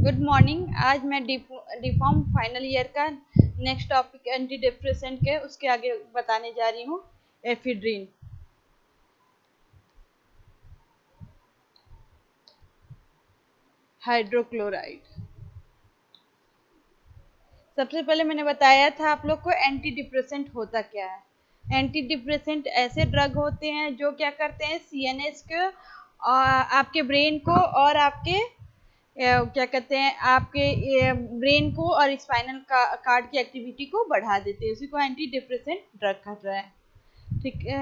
Good morning. आज मैं deform final year का नेक्स्ट टॉपिक एंटी डिप्रेसेंट के उसके आगे बताने जा रही हूँ। Ephedrine, hydrochloride. सबसे पहले मैंने बताया था आप लोग को एंटी डिप्रेसेंट होता क्या है। एंटी डिप्रेसेंट ऐसे ड्रग होते हैं जो क्या करते हैं, सीएनएस को, आपके ब्रेन को और आपके क्या कहते हैं, आपके ब्रेन को और स्पाइनल कार्ड की एक्टिविटी को बढ़ा देते हैं। उसी को एंटी डिप्रेसेंट ड्रग कह रहा है। ठीक है,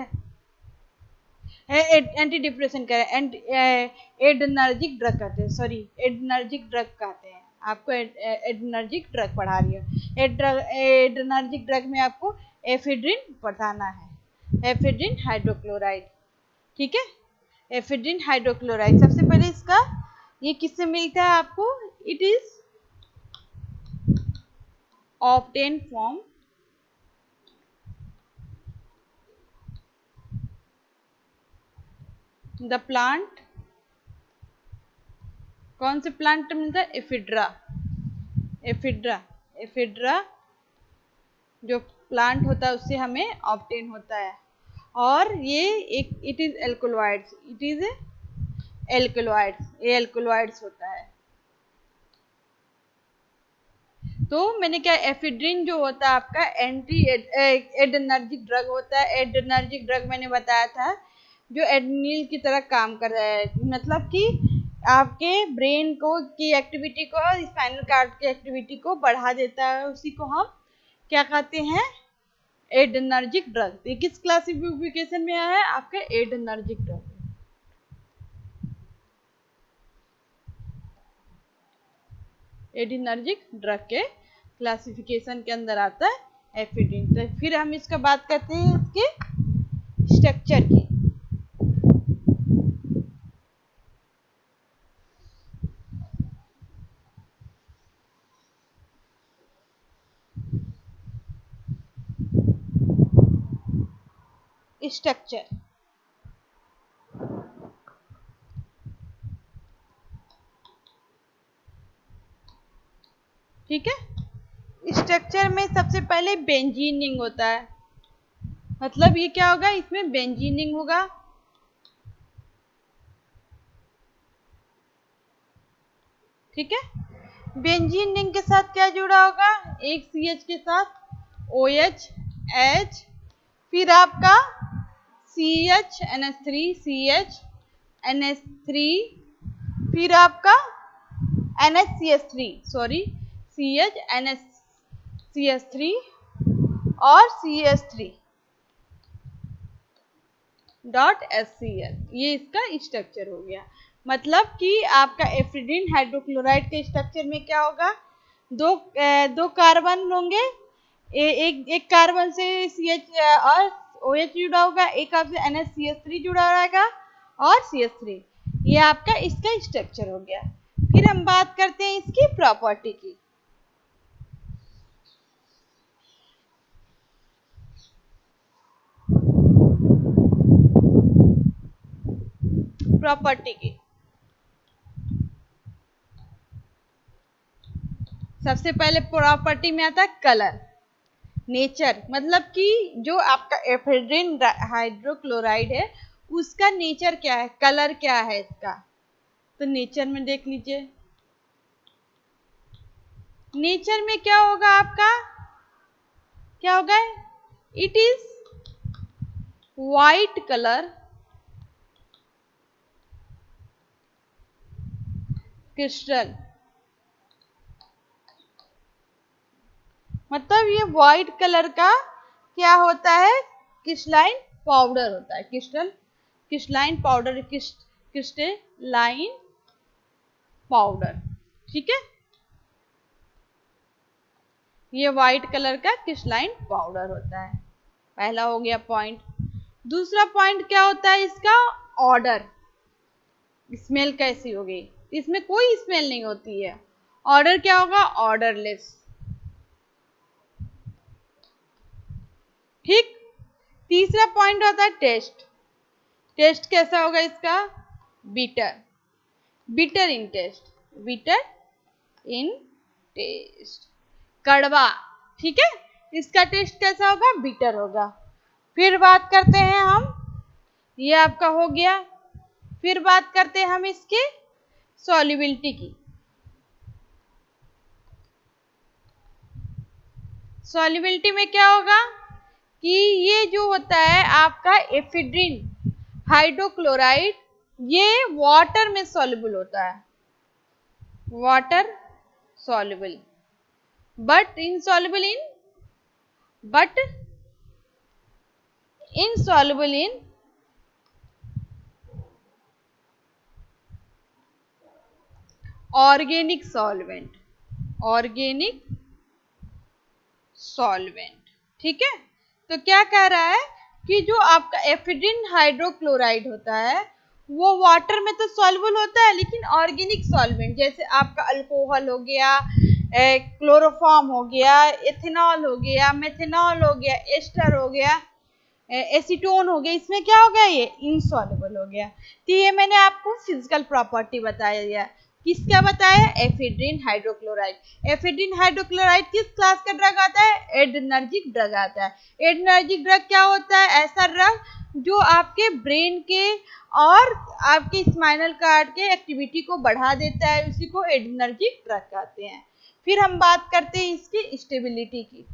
एंटी डिप्रेसेंट कह रहे हैं, एडनर्जिक ड्रग कहते हैं, सॉरी एडनर्जिक ड्रग कहते हैं। आपको एडनर्जिक ड्रग पढ़ा रही है। एडनर्जिक ड्रग में आपको एफिड्रिन बताना है, एफिड्रिन हाइड्रोक्लोराइड। ठीक है, एफिड्रिन हाइड्रोक्लोराइड। सबसे पहले इसका ये किससे मिलता है आपको, it is obtain from the plant. कौन से प्लांट मिलता है, एफिड्रा। एफिड्रा, एफिड्रा जो प्लांट होता है उससे हमें ऑब्टेन होता है। और ये एक it is alkaloids, it is alkaloids, ये एल्कोलॉइड्स होता है। तो मैंने क्या, एफिड्रिन जो होता है आपका एंटी एडनर्जिक ड्रग होता है। एडनर्जिक ड्रग मैंने बताया था जो एड्रेनलिन की तरह काम कर रहा है, मतलब कि आपके ब्रेन को की एक्टिविटी को और स्पाइनल कार्ड की एक्टिविटी को बढ़ा देता है। उसी को हम क्या कहते हैं, एडनर्जिक ड्रग। ये किस क्लासिफिकेशन में आया है आपका, एडनर्जिक ड्रग। एडनर्जिक ड्रग के क्लासिफिकेशन के अंदर आता है एफिड्रिन। तो फिर हम इसका बात करते हैं इसके स्ट्रक्चर की। स्ट्रक्चर, ठीक है। स्ट्रक्चर में सबसे पहले बेंजीनिंग होता है, मतलब ये क्या होगा, इसमें बेंजीनिंग होगा। ठीक है, बेंजीनिंग के साथ क्या जुड़ा होगा, एक CH के साथ OH H, फिर आपका CH NH3 CH NH3, फिर आपका NHCH3, सॉरी CH NHCH3 और CH3 डॉट HCl। ये इसका स्ट्रक्चर हो गया। मतलब कि आपका एफिड्रिन हाइड्रोक्लोराइड के स्ट्रक्चर में क्या होगा, दो कार्बन होंगे। एक कार्बन से CH और OH जुड़ा होगा, एक आपसे NHCH3 जुड़ा रहेगा और CH3। ये आपका इसका स्ट्रक्चर हो गया। फिर हम बात करते हैं इसकी प्रॉपर्टी की। प्रॉपर्टी की सबसे पहले प्रॉपर्टी में आता है कलर, नेचर। मतलब कि जो आपका एफिड्रिन हाइड्रोक्लोराइड है उसका नेचर क्या है, कलर क्या है इसका। तो नेचर में देख लीजिए, नेचर में क्या होगा आपका, क्या होगा, it is white colour crystal. मतलब ये व्हाइट कलर का क्या होता है, क्रिस्टलाइन पाउडर होता है। Crystalline powder, crystalline powder. ठीक है, ये व्हाइट कलर का क्रिस्टलाइन पाउडर होता है। पहला हो गया पॉइंट। दूसरा पॉइंट क्या होता है इसका, ऑर्डर। स्मेल कैसी होगी, इसमें कोई स्मेल नहीं होती है। ऑर्डर क्या होगा, ऑर्डरलेस। ठीक। तीसरा पॉइंट होता है टेस्ट। टेस्ट कैसा होगा इसका, बीटर, बीटर इन टेस्ट, बीटर इन टेस्ट, कड़वा, ठीक है, इसका टेस्ट कैसा होगा, बिटर होगा। फिर बात करते हैं हम, ये आपका हो गया। फिर बात करते हैं हम इसके सॉल्युबिलिटी की। सॉल्युबिलिटी में क्या होगा कि ये जो होता है आपका एफिड्रिन हाइड्रोक्लोराइड, ये वाटर में सॉल्युबल होता है, water soluble, but insoluble in, but insoluble in organic solvent, organic solvent, ठीक है। तो क्या कह रहा है कि जो आपका एफिड्रिन हाइड्रोक्लोराइड होता है वो वाटर में तो सॉल्युबल होता है, लेकिन ऑर्गेनिक सॉल्वेंट जैसे आपका अल्कोहल हो गया, क्लोरोफॉर्म हो गया, एथेनॉल हो गया, मेथेनॉल हो गया, एस्टर हो गया, एसीटोन हो गया, इसमें क्या हो गया, ये इनसॉल्युबल हो गया। तो ये मैंने आपको फिजिकल प्रॉपर्टी बताया, किसका बताया, एफिड्रिन हाइड्रोक्लोराइड। एफिड्रिन हाइड्रोक्लोराइड किस क्लास का ड्रग आता है, एड्रेनर्जिक ड्रग आता है। एड्रेनर्जिक ड्रग क्या होता है, ऐसा ड्रग जो आपके ब्रेन के और आपके स्पाइनल कार्ड के एक्टिविटी को बढ़ा देता है, उसी को एड्रेनर्जिक ड्रग कहते हैं। फिर हम बात करते हैं इसकी स्टेबिलिटी की।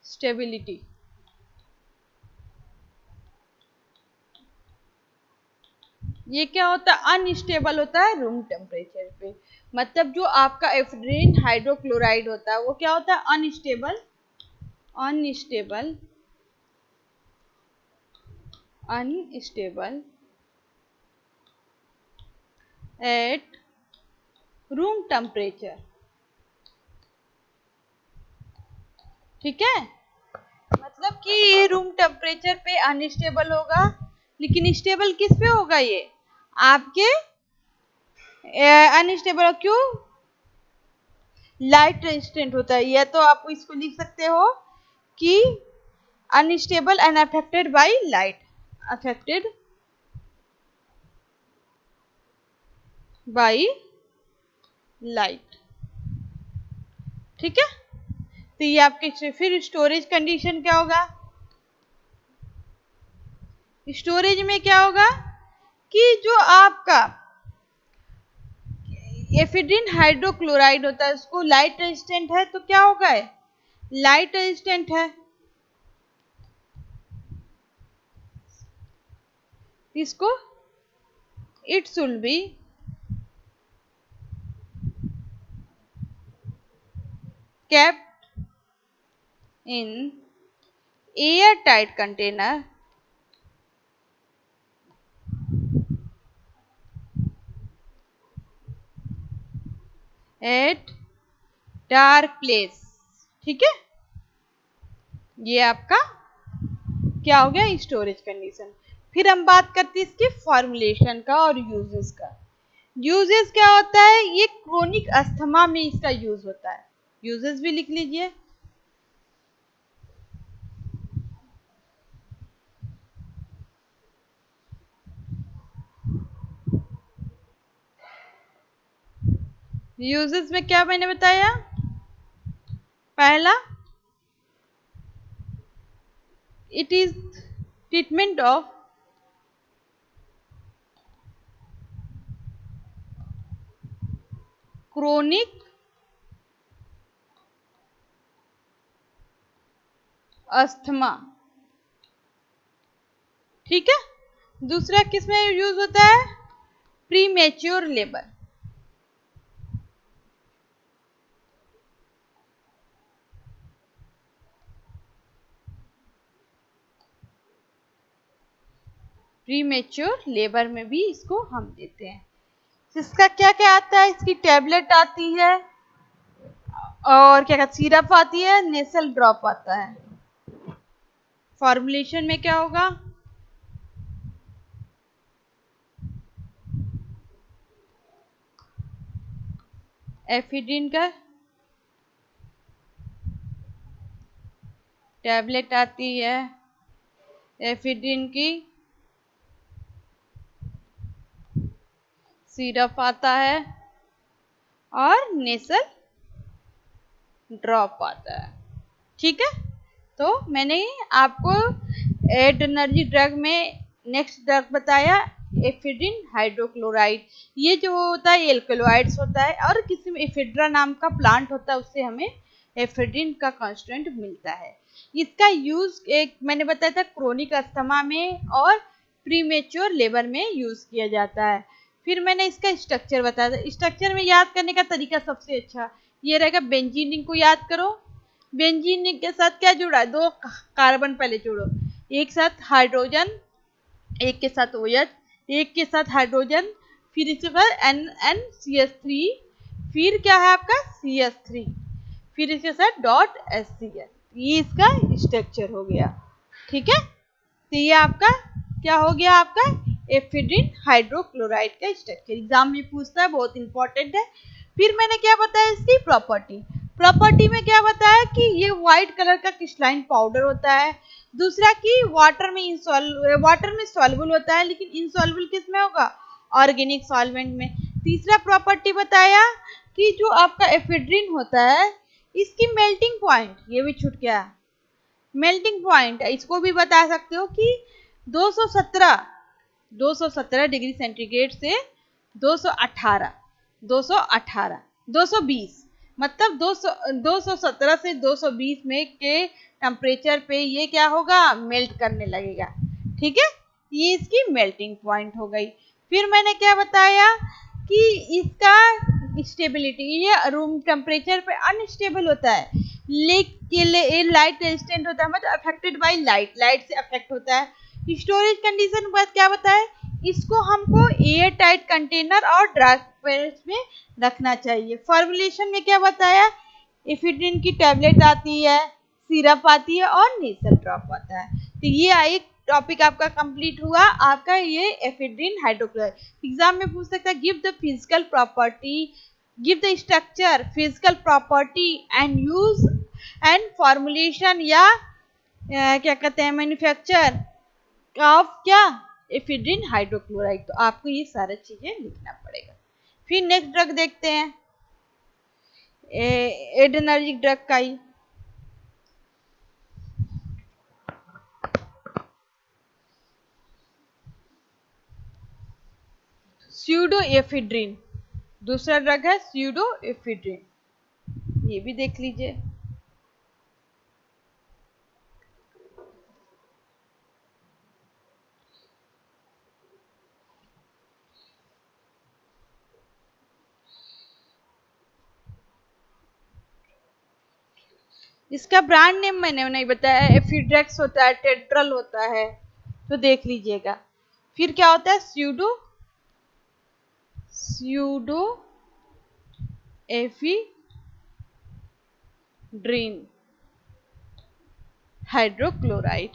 स्टेबिलिटी, ये क्या होता है, अनस्टेबल होता है रूम टेम्परेचर पे। मतलब जो आपका एफिड्रिन हाइड्रोक्लोराइड होता है वो क्या होता है, unstable, unstable, unstable at room temperature, ठीक है। मतलब कि ये रूम टेम्परेचर पे अनस्टेबल होगा, लेकिन स्टेबल किस पे होगा, ये आपके अनस्टेबल क्यों, लाइट रेजिस्टेंट होता है। या तो आप इसको लिख सकते हो कि unstable and affected by light, affected by light, ठीक है। तो ये आपके, फिर स्टोरेज कंडीशन क्या होगा, स्टोरेज में क्या होगा कि जो आपका एफिड्रिन हाइड्रोक्लोराइड होता है उसको लाइट रेजिस्टेंट है, तो क्या होगा, लाइट रेजिस्टेंट है, इसको it should be kept in airtight container at dark place, ठीक है। ये आपका क्या हो गया, स्टोरेज कंडीशन। फिर हम बात करते हैं इसके फॉर्मुलेशन का और यूजेस का। यूजेस क्या होता है, ये क्रोनिक अस्थमा में इसका यूज होता है, यूजेस भी लिख लीजिए। यूजेस में क्या मैंने बताया, पहला it is treatment of chronic asthma, ठीक है। दूसरा किसमें यूज होता है, प्रीमेच्योर लेबर, प्रीमेच्योर लेबर में भी इसको हम देते हैं। इसका क्या क्या आता है, इसकी टैबलेट आती है और क्या कहते सिरप आती है, नेसल ड्रॉप आता है। फॉर्मुलेशन में क्या होगा, एफिड्रिन का टैबलेट आती है, एफिड्रिन की सिरप आता है और नेसल ड्रॉप आता है। ठीक है, तो मैंने आपको एडरेनर्जिक ड्रग में नेक्स्ट ड्रग बताया एफिड्रिन हाइड्रोक्लोराइड। ये जो होता है एल्कलॉइड्स होता है और किसी में एफिड्रा नाम का प्लांट होता है, उससे हमें एफिड्रिन का कॉन्स्टेंट मिलता है। इसका यूज एक मैंने बताया था क्रोनिक अस्थमा में और प्रीमेच्योर लेबर में यूज किया जाता है। फिर मैंने इसका स्ट्रक्चर बताया था। स्ट्रक्चर में याद करने का तरीका सबसे अच्छा ये रहेगा, बेंजीन को याद करो। बेंजीन के साथ क्या जुड़ा है, दो कार्बन पहले जोड़ो, एक साथ हाइड्रोजन, एक के साथ OH, एक के साथ हाइड्रोजन, फिर इसके बाद NNCH3, फिर क्या है आपका CH3, फिर इसके साथ .HCl। ये इसका स्ट्रक्चर हो गया। ठीक है, तो ये आपका क्या हो गया, आपका एफिड्रिन हाइड्रोक्लोराइड का स्ट्रक्चर एग्जाम में पूछता है, बहुत इंपॉर्टेंट है। फिर मैंने क्या बताया इसकी प्रॉपर्टी। प्रॉपर्टी में क्या बताया कि ये व्हाइट कलर का क्रिस्टलाइन पाउडर होता है। दूसरा कि वाटर में सॉल्युबल होता है, लेकिन इनसॉल्युबल किस में होगा, ऑर्गेनिक सॉल्वेंट में। तीसरा प्रॉपर्टी बताया कि जो आपका एफिड्रिन होता है इसकी मेल्टिंग पॉइंट, ये भी छूट गया, मेल्टिंग पॉइंट इसको भी बता सकते हो कि 217 डिग्री सेंटीग्रेड से 218 218 220, मतलब 217 से 220 में के टेम्परेचर पे ये क्या होगा, मेल्ट करने लगेगा। ठीक है, ये इसकी मेल्टिंग पॉइंट हो गई। फिर मैंने क्या बताया कि इसका स्टेबिलिटी, ये रूम टेम्परेचर पे अनस्टेबल होता है, लाइट रेजिस्टेंट होता है, मतलब अफेक्टेड बाय लाइट से अफेक्ट होता है। स्टोरेज कंडीशन पर क्या बताए, इसको हमको एयर टाइट कंटेनर और ड्राई प्रेस में रखना चाहिए। फॉर्मुलेशन में क्या बताया, एफिड्रिन की टैबलेट आती है, सिरप आती है और नेसल ड्रॉप आता है। तो ये एक टॉपिक आपका कंप्लीट हुआ, आपका ये एफिड्रिन हाइड्रोक्लोराइड। एग्जाम में पूछ सकता है, give the physical property, give the structure, physical property and use and formulation या क्या कहते हैं मैन्युफैक्चर ऑफ क्या, एफिड्रिन हाइड्रोक्लोराइड। तो आपको ये सारी चीजें लिखना पड़ेगा। फिर नेक्स्ट ड्रग देखते हैं, एड्रेनर्जिक ड्रग का ही स्यूडोएफिड्रिन, दूसरा ड्रग है स्यूडोएफिड्रिन, ये भी देख लीजिए। इसका ब्रांड नेम मैंने नहीं बताया, एफिड्रेक्स होता है, टेट्रल होता है, तो देख लीजिएगा। फिर क्या होता है, स्यूडो एफिड्रिन हाइड्रोक्लोराइड।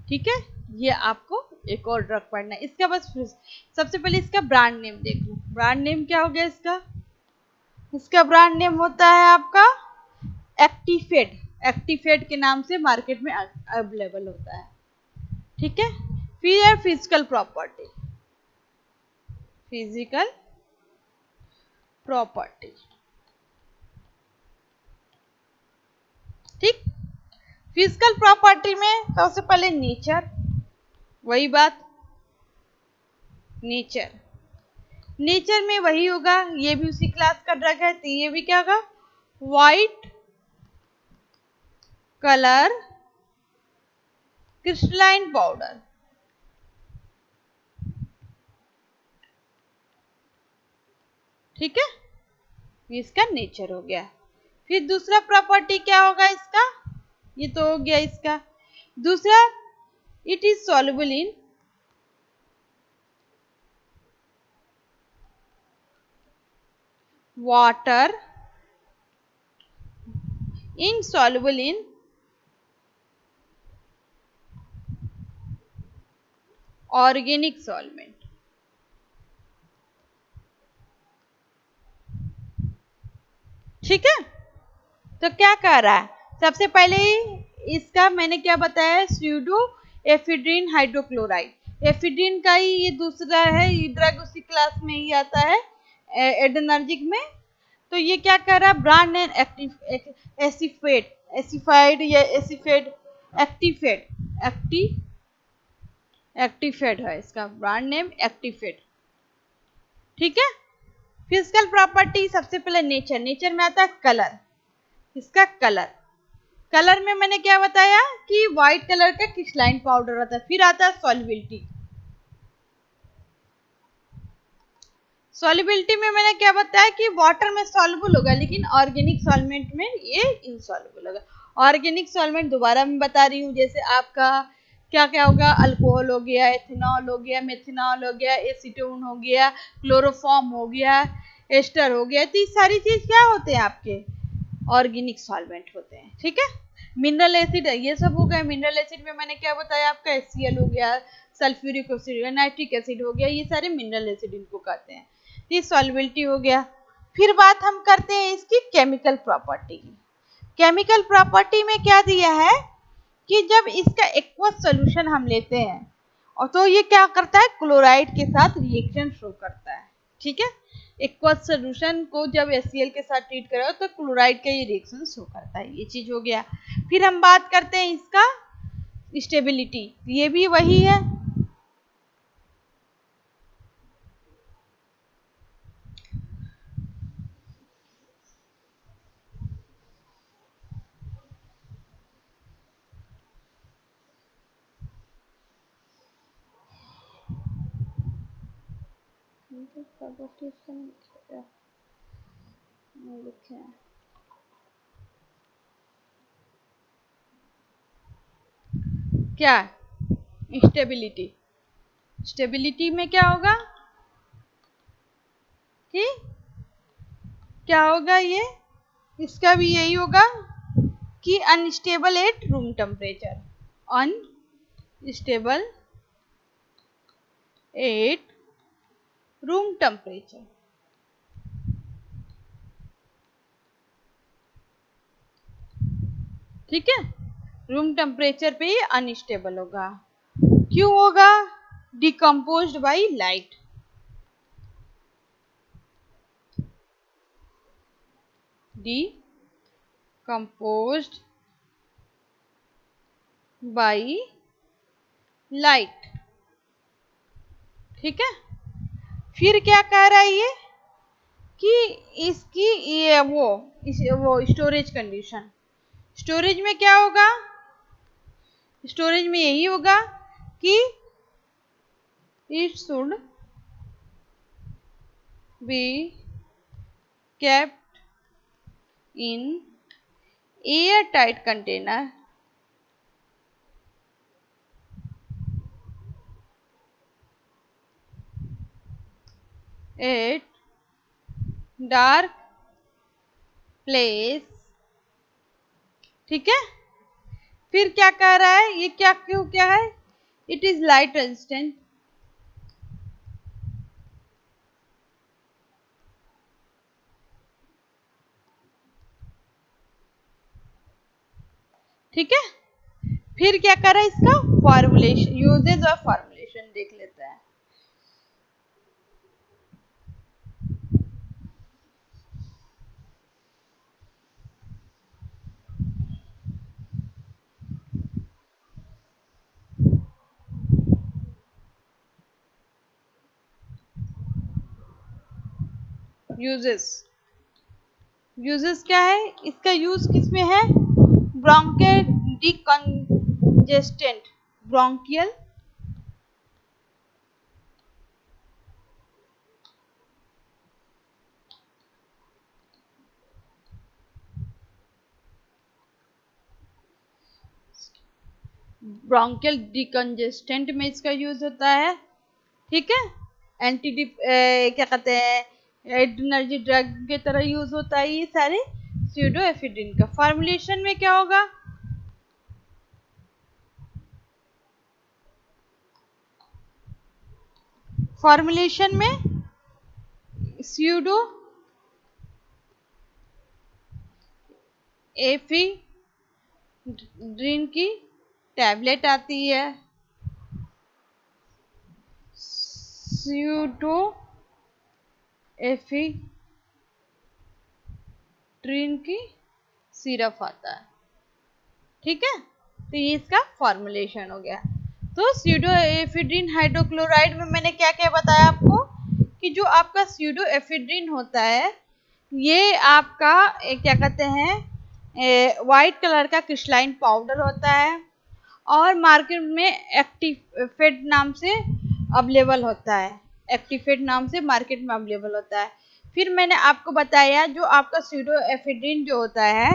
ठीक है, ये आपको एक और ड्रग पढ़ना है इसका। बस सबसे पहले इसका ब्रांड नेम देख लो। ब्रांड नेम क्या हो गया इसका, इसका ब्रांड नेम होता है आपका एक्टिफेड। एक्टिफेड के नाम से मार्केट में अवेलेबल होता है। ठीक है, फिर है फिजिकल प्रॉपर्टी, फिजिकल प्रॉपर्टी। ठीक, फिजिकल प्रॉपर्टी में सबसे पहले नेचर, वही बात, नेचर, नेचर में वही होगा, ये भी उसी क्लास का ड्रग है, तो ये भी क्या होगा, व्हाइट कलर क्रिस्टलाइन पाउडर। ठीक है, इसका नेचर हो गया। फिर दूसरा प्रॉपर्टी क्या होगा इसका, ये तो हो गया इसका। दूसरा, it is soluble in water, insoluble in organic solvent। ठीक है। तो क्या कह रहा है, सबसे पहले ही इसका मैंने क्या बताया, स्यूडो एफिड्रिन हाइड्रोक्लोराइड। एफिड्रिन का ही ये दूसरा है, ये ड्रग उसी क्लास में ही आता है एड्रेनर्जिक में। तो ये क्या कह रहा है, ब्रांड नेम एसिफेट, एसिफाइड या एसिफेड, एक्टिफेड, एक्टिफेड है इसका ब्रांड नेम, एक्टिफेड। ठीक है। फिजिकल प्रॉपर्टी, सबसे पहले नेचर, नेचर में आता है कलर, इसका कलर, कलर में मैंने क्या बताया कि व्हाइट कलर का क्रिस्टलाइन पाउडर होता है। फिर आता है सॉल्युबिलिटी, सॉल्युबिलिटी में मैंने क्या बताया कि वाटर में सॉल्युबल होगा, लेकिन ऑर्गेनिक सॉल्वेंट में ये इनसॉल्युबल होगा। ऑर्गेनिक सॉल्वेंट दोबारा मैं बता रही हूँ, जैसे आपका क्या क्या होगा, अल्कोहल हो गया, एथेनॉल हो गया, मेथेनॉल हो गया, एसीटोन हो गया, क्लोरोफॉर्म हो गया, एस्टर हो गया। तो ये सारी चीज क्या होते हैं, आपके ऑर्गेनिक सॉल्वेंट होते हैं। ठीक है। मिनरल एसिड है, ये सब हो गए। मिनरल एसिड में मैंने क्या बताया, आपका HCl हो गया, सल्फ्यूरिक एसिड हो गया, नाइट्रिक एसिड हो गया, ये सारे मिनरल एसिड इनको कहते हैं। ये सॉल्युबिलिटी हो गया। फिर बात हम करते हैं इसकी केमिकल प्रॉपर्टी की। केमिकल प्रॉपर्टी में क्या दिया है कि जब इसका एक्वस सॉल्यूशन हम लेते हैं और तो ये क्या करता है, क्लोराइड के साथ रिएक्शन शो करता है। ठीक है। एक्वस सॉल्यूशन को जब HCl के साथ ट्रीट करो तो क्लोराइड का ये रिएक्शन शो करता है, ये चीज हो गया। फिर हम बात करते हैं इसका स्टेबिलिटी, ये भी वही है। क्या स्टेबिलिटी, स्टेबिलिटी में क्या होगा कि क्या होगा, ये इसका भी यही होगा कि unstable at room temperature, unstable at room temperature. ठीक है। रूम टेम्परेचर पे ये अनस्टेबल होगा। क्यों होगा, decomposed by light, decomposed by light। ठीक है। फिर क्या कह रहा है ये कि इसकी ये वो स्टोरेज कंडीशन, स्टोरेज में क्या होगा, स्टोरेज में यही होगा कि it should be kept in airtight container at dark place। ठीक है। फिर क्या कह रहा है, ये क्या क्यों क्या है, इट इज लाइट रेजिस्टेंट। ठीक है। फिर क्या कर रहा है, इसका फॉर्मुलेशन, यूजेज और फॉर्मुलेशन देख लेते हैं। यूजेस, यूजेस क्या है, इसका यूज किसमें है, bronchial decongestant, bronchial bronchial decongestant में इसका यूज होता है। ठीक है। क्या कहते हैं, एनर्जी ड्रग के तरह यूज होता है ये सारे। स्यूडोएफिड्रिन का फॉर्मुलेशन में क्या होगा, फॉर्मुलेशन में स्यूडो एफिड्रिन की टैबलेट आती है, स्यूडो एफिड्रिन की सिरप आता है। ठीक है, तो ये इसका फॉर्मुलेशन हो गया। तो स्यूडो एफिड्रिन हाइड्रोक्लोराइड में मैंने क्या क्या बताया आपको कि जो आपका स्यूडो एफिड्रिन होता है ये आपका क्या कहते हैं वाइट कलर का क्रिस्टलाइन पाउडर होता है और मार्केट में एक्टिफेट नाम से अवेलेबल होता है, एक्टिफेट नाम से मार्केट में अवेलेबल होता है। फिर मैंने आपको बताया जो आपका स्यूडो एफिड्रिन जो होता है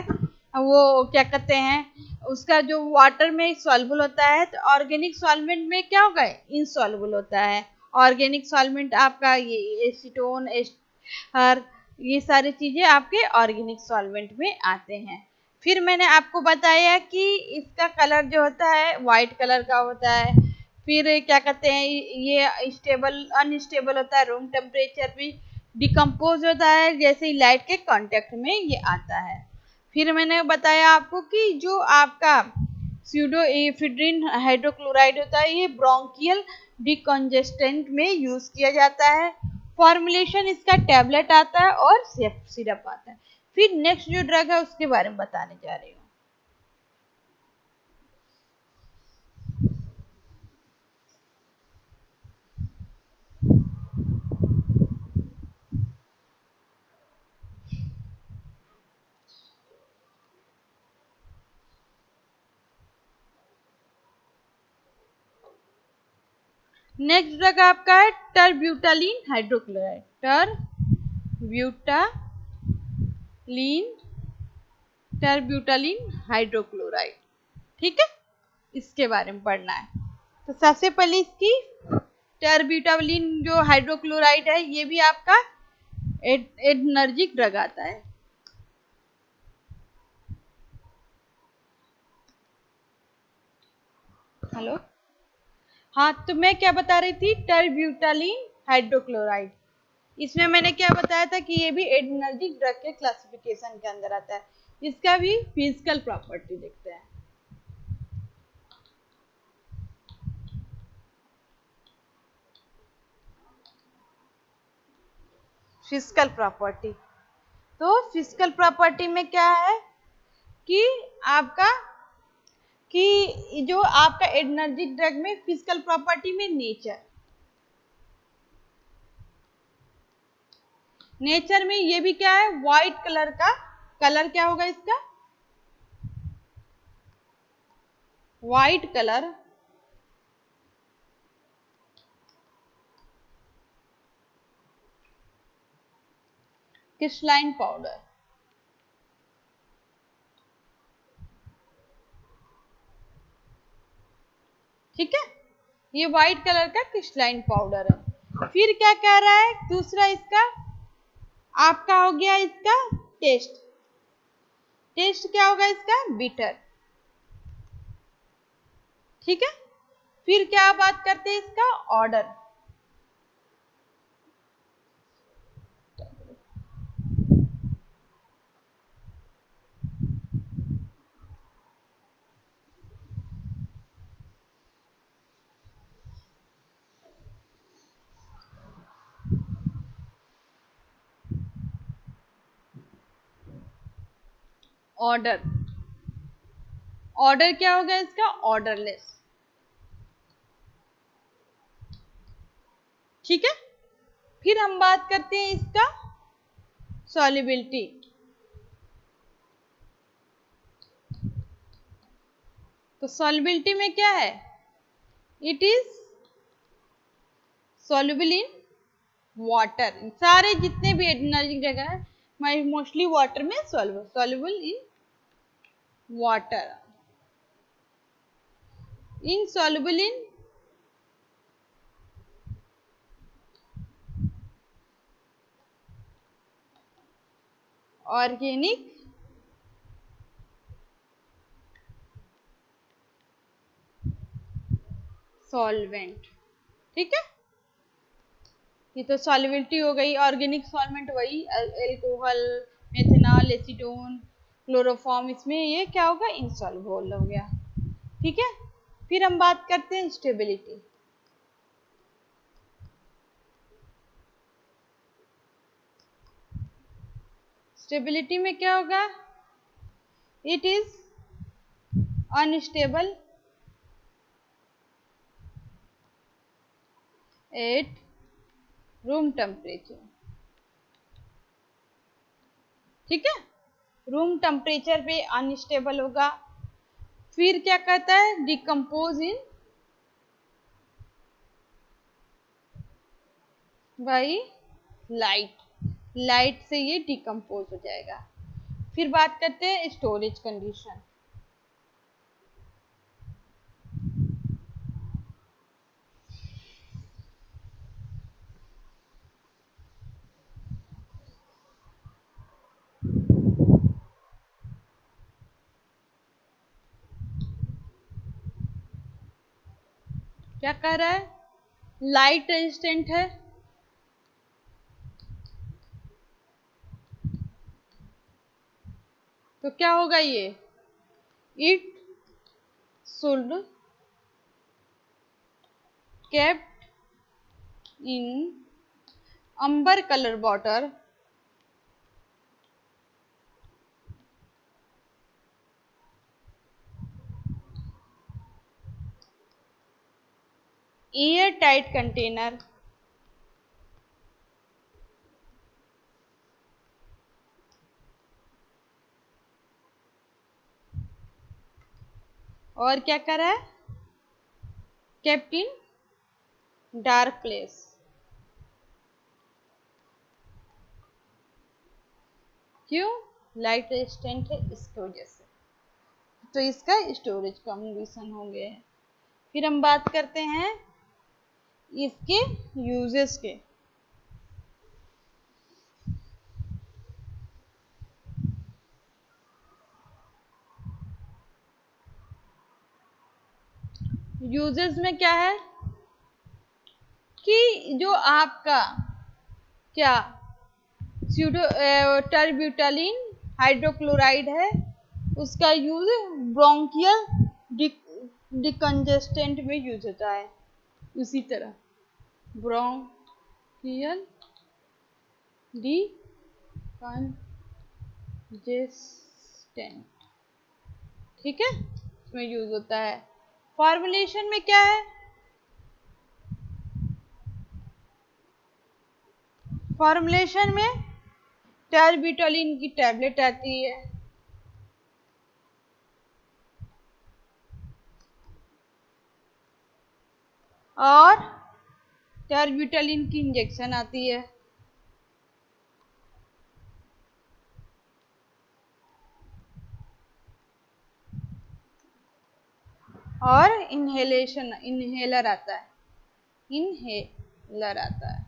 वो क्या कहते हैं उसका जो वाटर में सॉल्युबल होता है, तो ऑर्गेनिक सॉल्वेंट में क्या होगा इनसॉल्युबल होता है। ऑर्गेनिक सॉल्वेंट आपका ये एसीटोन एस्टर ये सारी चीजें आपके ऑर्गेनिक सॉल्वेंट में आते हैं। फिर मैंने आपको बताया कि इसका कलर जो होता है वाइट कलर का होता है। फिर क्या कहते हैं ये स्टेबल अनस्टेबल होता है, रूम टेम्परेचर भी डिकम्पोज होता है जैसे ही लाइट के कांटेक्ट में ये आता है। फिर मैंने बताया आपको कि जो आपका स्यूडो एफिड्रिन हाइड्रोक्लोराइड होता है ये ब्रोंकियल डिकंजेस्टेंट में यूज किया जाता है। फॉर्मुलेशन इसका टैबलेट आता है और सिरप आता है। फिर नेक्स्ट जो ड्रग है उसके बारे में बताने जा रही हूँ। नेक्स्ट ड्रग आपका है टरब्यूटालिन हाइड्रोक्लोराइड, टरब्यूटालिन हाइड्रोक्लोराइड। ठीक है, इसके बारे में पढ़ना है। तो सबसे पहले इसकी टरब्यूटालिन जो हाइड्रोक्लोराइड है ये भी आपका एडर्जिक ड्रग आता है। हेलो, हाँ, तो मैं क्या बता रही थी टरब्यूटालिन हाइड्रोक्लोराइड, इसमें मैंने क्या बताया था कि ये भी एडर्जिक ड्रग के क्लासिफिकेशन के अंदर आता है। इसका भी फिजिकल प्रॉपर्टी देखते हैं। फिजिकल प्रॉपर्टी, तो फिजिकल प्रॉपर्टी में क्या है कि आपका कि जो आपका एडर्जिक ड्रग में फिजिकल प्रॉपर्टी में नेचर में ये भी क्या है व्हाइट कलर का, कलर क्या होगा इसका व्हाइट कलर, क्रिस्टलाइन पाउडर। ठीक है, ये व्हाइट कलर का क्रिस्टलाइन पाउडर है। फिर क्या कह रहा है दूसरा इसका आपका हो गया इसका टेस्ट, टेस्ट क्या होगा इसका बिटर। ठीक है, फिर क्या बात करते हैं इसका ऑर्डर, ऑर्डर, ऑर्डर क्या होगा इसका ऑर्डरलेस। ठीक है, फिर हम बात करते हैं इसका सॉल्युबिलिटी, तो सॉल्युबिलिटी में क्या है it is soluble in water, सारे जितने भी एनर्जी जगह है मोस्टली वाटर में soluble in water, insoluble in organic solvent. ठीक है, ये तो सॉल्युबिलिटी हो गई। ऑर्गेनिक सॉल्वेंट वही अल्कोहल, मेथनॉल, एसीटोन, क्लोरोफॉर्म इसमें ये क्या होगा, इनसॉल्युबल हो गया। ठीक है, फिर हम बात करते हैं स्टेबिलिटी। स्टेबिलिटी में क्या होगा, it is unstable at room temperature. ठीक है, रूम टेम्परेचर पे अनस्टेबल होगा। फिर क्या कहता है, decompose in by light, light से ये डिकम्पोज हो जाएगा। फिर बात करते हैं स्टोरेज कंडीशन। क्या कह रहा है, लाइट रेजिस्टेंट है, तो क्या होगा ये, it should kept in amber colour water air tight container और क्या कर रहा है, केप्ट इन डार्क प्लेस। क्यों, लाइट रेजिस्टेंट है इसकी वजह से। तो इसका स्टोरेज कंडीशन हो गया है। फिर हम बात करते हैं इसके यूजेस के। यूजेस में क्या है कि जो आपका क्या स्यूडो टर्ब्यूटालिन हाइड्रोक्लोराइड है, उसका यूज ब्रोंकियल डिकंजेस्टेंट में यूज होता है। उसी तरह ब्रोंकियल डिकंजेस्टेंट, ठीक है, इसमें यूज होता है। फॉर्मुलेशन में क्या है, फॉर्मुलेशन में टर्ब्यूटालिन की टैबलेट आती है और टर्ब्यूटालिन की इंजेक्शन आती है और इनहेलर आता है, इनहेलर आता है।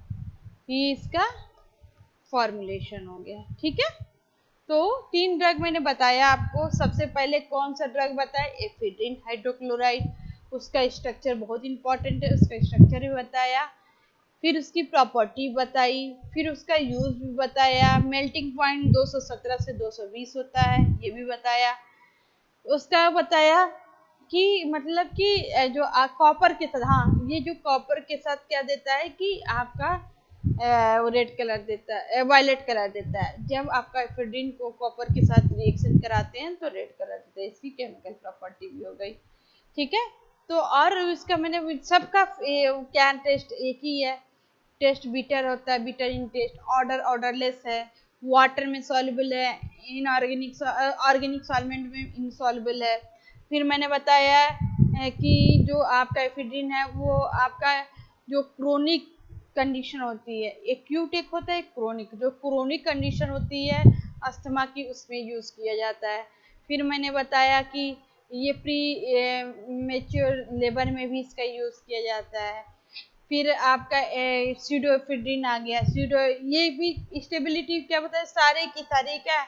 ये इसका फॉर्मुलेशन हो गया। ठीक है, तो 3 ड्रग मैंने बताया आपको। सबसे पहले कौन सा ड्रग बताया, एफेड्रिन हाइड्रोक्लोराइड। उसका स्ट्रक्चर बहुत इंपॉर्टेंट है, उसका स्ट्रक्चर भी बताया, फिर उसकी प्रॉपर्टी बताई, फिर उसका यूज भी बताया। मेल्टिंग पॉइंट 217 से 220 होता है, ये भी बताया। उसका बताया कि मतलब कि जो कॉपर के साथ, हाँ, ये जो कॉपर के साथ क्या देता है कि आपका वो रेड कलर देता है, वायलेट कलर देता है। जब आपका एफेड्रिन को कॉपर के साथ रिएक्शन कराते हैं तो रेड कलर देता है। इसकी केमिकल प्रॉपर्टी भी हो गई। ठीक है, तो और इसका मैंने सबका क्या टेस्ट एक ही है, टेस्ट बीटर होता है, बीटर इन टेस्ट, ऑर्डरलेस है, वाटर में सॉल्युबल है, इनऑर्गेनिक ऑर्गेनिक सॉल्वेंट में इनसॉल्युबल है। फिर मैंने बताया कि जो आपका एफेड्रिन है वो आपका जो क्रोनिक कंडीशन होती है, एक्यूट एक होता है क्रोनिक, जो क्रोनिक कंडीशन होती है अस्थमा की, उसमें यूज किया जाता है। फिर मैंने बताया कि ये प्री मेच्योर लेबर में भी इसका यूज किया जाता है। फिर आपका स्यूडोएफेड्रिन आ गया, स्यूडो ये भी स्टेबिलिटी क्या बताया, सारे के सारे क्या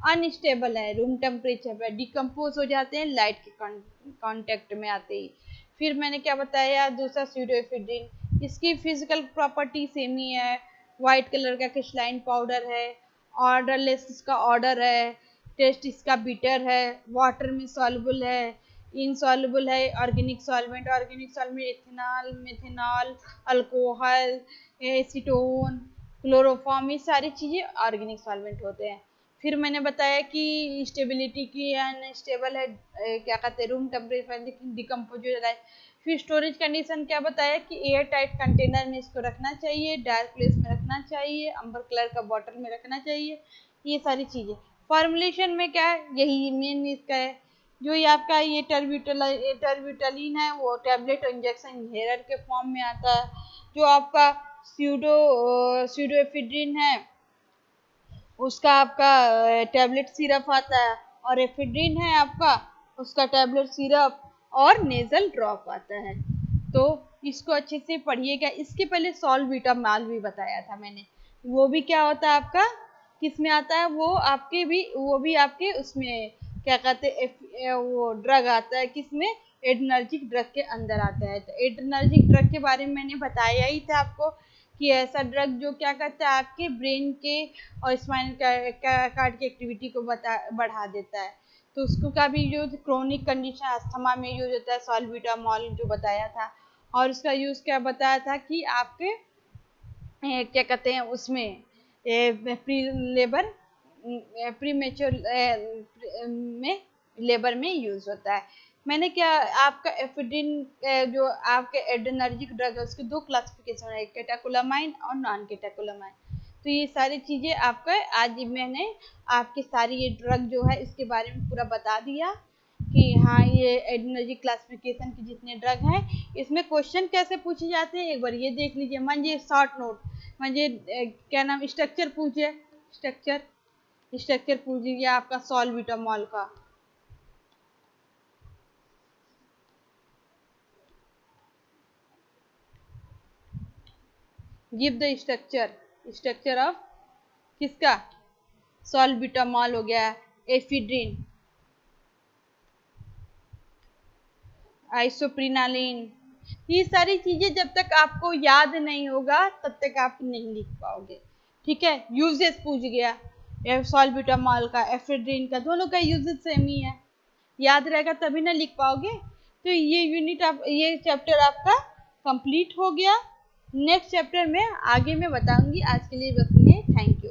अनस्टेबल है, रूम टेम्परेचर पर डिकम्पोज हो जाते हैं लाइट के कांटेक्ट में आते ही। फिर मैंने क्या बताया, दूसरा स्यूडोएफेड्रिन, इसकी फिजिकल प्रॉपर्टी सेम ही है, व्हाइट कलर का क्रिस्टलाइन पाउडर है, ऑर्डरलेस इसका ऑर्डर है, टेस्ट इसका बिटर है, वाटर में सॉल्युबल है, इनसॉल्युबल है, organic solvent ethanol, methanol, alcohol, acetone, chloroform, ये सारी चीज़ें ऑर्गेनिक सॉल्वेंट होते हैं। फिर मैंने बताया कि स्टेबिलिटी की अनस्टेबल है, क्या कहते हैं, रूम टेम्परेचर डिकम्पोज हो जाता है। फिर स्टोरेज कंडीशन क्या बताया कि एयर टाइट कंटेनर में इसको रखना चाहिए, डार्क प्लेस में रखना चाहिए, अम्बर कलर का बॉटल में रखना चाहिए, ये सारी चीज़ें। फॉर्मुलेशन में क्या है, यही मेन इसका है। जो ये आपका ये टर्बिटलिन है वो टैबलेट इंजेक्शन इनहेलर के फॉर्म में आता है। जो आपका स्यूडोएफिड्रिन है उसका आपका टैबलेट सिरप आता है, और एफिड्रिन है आपका उसका टैबलेट सिरप और नेजल ड्रॉप आता है। तो इसको अच्छे से पढ़िएगा। इसके पहले सॉल्विटामॉल भी बताया था मैंने, वो भी क्या होता है आपका, किस में आता है, वो भी आपके उसमें क्या कहते हैं, वो ड्रग आता है किसमें, एडनर्जिक ड्रग के अंदर आता है। तो एडनर्जिक ड्रग के बारे में मैंने बताया ही था आपको कि ऐसा ड्रग जो क्या करता है, आपके ब्रेन के और स्पाइनल कार्ड की एक्टिविटी को बढ़ा देता है। तो उसको का भी यूज क्रोनिक कंडीशन अस्थमा में यूज होता है, सॉल्विटामॉल जो बताया था। और उसका यूज क्या बताया था कि आपके क्या कहते हैं उसमें प्री लेबर प्री मेच्योर में लेबर में यूज होता है। मैंने क्या, आपका एफिड्रिन जो आपके एड्रेनर्जिक ड्रग है उसके दो क्लासिफिकेशन है, केटाकोलामाइन और नॉन केटाकोलामाइन। तो ये सारी चीज़ें आपका आज मैंने आपकी सारी ये ड्रग जो है इसके बारे में पूरा बता दिया कि हाँ ये एड्रेनर्जिक क्लासिफिकेशन के जितने ड्रग हैं इसमें क्वेश्चन कैसे पूछे जाते हैं एक बार ये देख लीजिए। म्हणजे शॉर्ट नोट, म्हणजे क्या नाम, स्ट्रक्चर पूछे, स्ट्रक्चर स्ट्रक्चर पूछ लीजिए आपका सॉल्विटामॉल का। Give the structure, structure of किसका, सॉल्विटामॉल हो गया, एफिड्रिन, आइसोप्रिनालिन। ये सारी चीजें जब तक आपको याद नहीं होगा तब तक आप नहीं लिख पाओगे। ठीक है, यूजेस पूछ गया सॉल्विटामॉल का, एफिड्रिन का, दोनों का यूजेस सेम ही है, याद रहेगा तभी ना लिख पाओगे। तो ये यूनिट आप, ये चैप्टर आपका कंप्लीट हो गया। नेक्स्ट चैप्टर में आगे मैं बताऊंगी। आज के लिए बस, थैंक यू।